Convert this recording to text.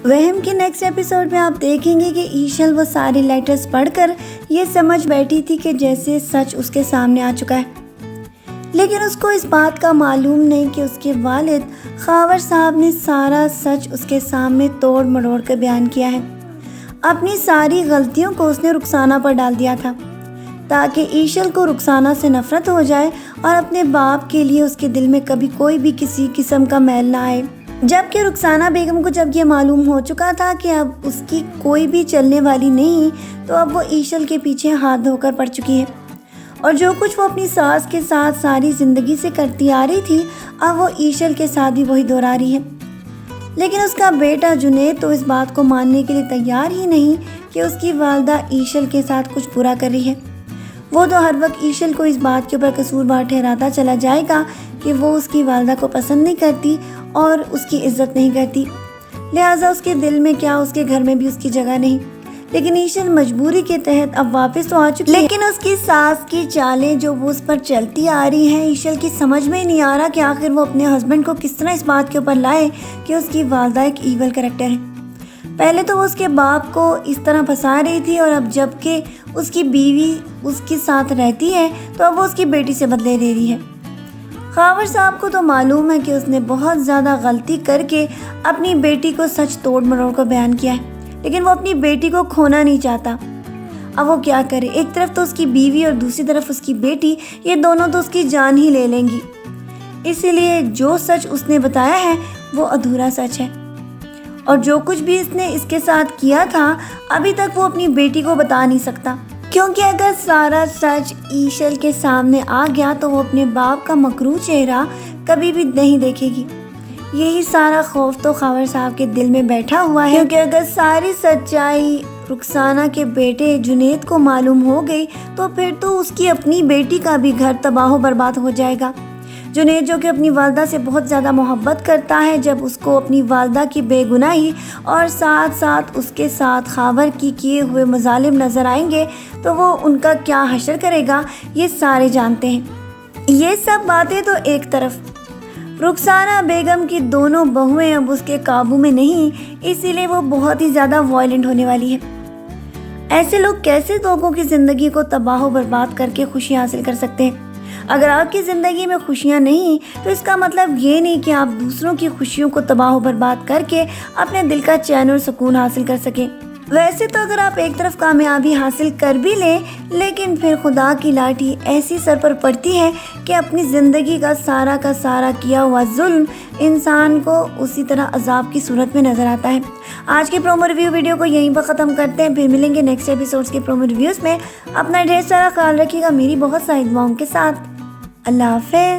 وہم کے next episode میں آپ دیکھیں گے کہ ایشل وہ سارے لیٹرز پڑھ کر یہ سمجھ بیٹھی تھی کہ جیسے سچ اس کے سامنے آ چکا ہے، لیکن اس کو اس بات کا معلوم نہیں کہ اس کے والد خاور صاحب نے سارا سچ اس کے سامنے توڑ مروڑ کر بیان کیا ہے۔ اپنی ساری غلطیوں کو اس نے رخسانہ پر ڈال دیا تھا تاکہ ایشل کو رخسانہ سے نفرت ہو جائے اور اپنے باپ کے لیے اس کے دل میں کبھی کوئی بھی کسی قسم کا میل نہ آئے۔ جبکہ رخسانہ بیگم کو جب یہ معلوم ہو چکا تھا کہ اب اس کی کوئی بھی چلنے والی نہیں، تو اب وہ ایشل کے پیچھے ہاتھ دھو کر پڑ چکی ہے، اور جو کچھ وہ اپنی ساس کے ساتھ ساری زندگی سے کرتی آ رہی تھی، اب وہ ایشل کے ساتھ بھی وہی دہرا رہی ہے۔ لیکن اس کا بیٹا جنید تو اس بات کو ماننے کے لیے تیار ہی نہیں کہ اس کی والدہ ایشل کے ساتھ کچھ برا کر رہی ہے۔ وہ تو ہر وقت ایشل کو اس بات کے اوپر قصوروار ٹھہراتا چلا جائے گا کہ وہ اس کی والدہ کو پسند نہیں کرتی اور اس کی عزت نہیں کرتی، لہٰذا اس کے دل میں کیا اس کے گھر میں بھی اس کی جگہ نہیں۔ لیکن ایشل مجبوری کے تحت اب واپس تو آ چکی ہے، لیکن اس کی ساس کی چالیں جو وہ اس پر چلتی آ رہی ہیں، ایشل کی سمجھ میں نہیں آ رہا کہ آخر وہ اپنے ہسبینڈ کو کس طرح اس بات کے اوپر لائے کہ اس کی والدہ ایک ایول کریکٹر ہے۔ پہلے تو وہ اس کے باپ کو اس طرح پھنسا رہی تھی، اور اب جب کہ اس کی بیوی اس کے ساتھ رہتی ہے تو اب وہ اس کی بیٹی سے بدلے لے رہی ہے۔ خاور صاحب کو تو معلوم ہے کہ اس نے بہت زیادہ غلطی کر کے اپنی بیٹی کو سچ توڑ مروڑ کر بیان کیا ہے، لیکن وہ اپنی بیٹی کو کھونا نہیں چاہتا۔ اب وہ کیا کرے؟ ایک طرف تو اس کی بیوی اور دوسری طرف اس کی بیٹی، یہ دونوں تو اس کی جان ہی لے لیں گی۔ اسی لیے جو سچ اس نے بتایا ہے وہ ادھورا سچ ہے، اور جو کچھ بھی اس نے اس کے ساتھ کیا تھا ابھی تک وہ اپنی بیٹی کو بتا نہیں سکتا، کیونکہ اگر سارا سچ ایشل کے سامنے آ گیا تو وہ اپنے باپ کا مکروہ چہرہ کبھی بھی نہیں دیکھے گی۔ یہی سارا خوف تو خاور صاحب کے دل میں بیٹھا ہوا ہے، کیونکہ اگر ساری سچائی رخسانہ کے بیٹے جنید کو معلوم ہو گئی تو پھر تو اس کی اپنی بیٹی کا بھی گھر تباہ و برباد ہو جائے گا۔ جنید جو کہ اپنی والدہ سے بہت زیادہ محبت کرتا ہے، جب اس کو اپنی والدہ کی بے گناہی اور ساتھ ساتھ اس کے ساتھ خاور کی کیے ہوئے مظالم نظر آئیں گے تو وہ ان کا کیا حشر کرے گا، یہ سارے جانتے ہیں۔ یہ سب باتیں تو ایک طرف، رخسانہ بیگم کی دونوں بہویں اب اس کے قابو میں نہیں، اسی لیے وہ بہت ہی زیادہ وائلنٹ ہونے والی ہے۔ ایسے لوگ کیسے لوگوں کی زندگی کو تباہ و برباد کر کے خوشی حاصل کر سکتے ہیں؟ اگر آپ کی زندگی میں خوشیاں نہیں تو اس کا مطلب یہ نہیں کہ آپ دوسروں کی خوشیوں کو تباہ و برباد کر کے اپنے دل کا چین اور سکون حاصل کر سکیں۔ ویسے تو اگر آپ ایک طرف کامیابی حاصل کر بھی لیں، لیکن پھر خدا کی لاٹھی ایسی سر پر پڑتی ہے کہ اپنی زندگی کا سارا کیا ہوا ظلم انسان کو اسی طرح عذاب کی صورت میں نظر آتا ہے۔ آج کی پرومو ریویو ویڈیو کو یہیں پر ختم کرتے ہیں، پھر ملیں گے نیکسٹ ایپیسوڈز کے پرومو ریویوز میں۔ اپنا ڈھیر سارا خیال رکھیے گا میری بہت ساری دعاؤں کے ساتھ۔ اللہ حافظ۔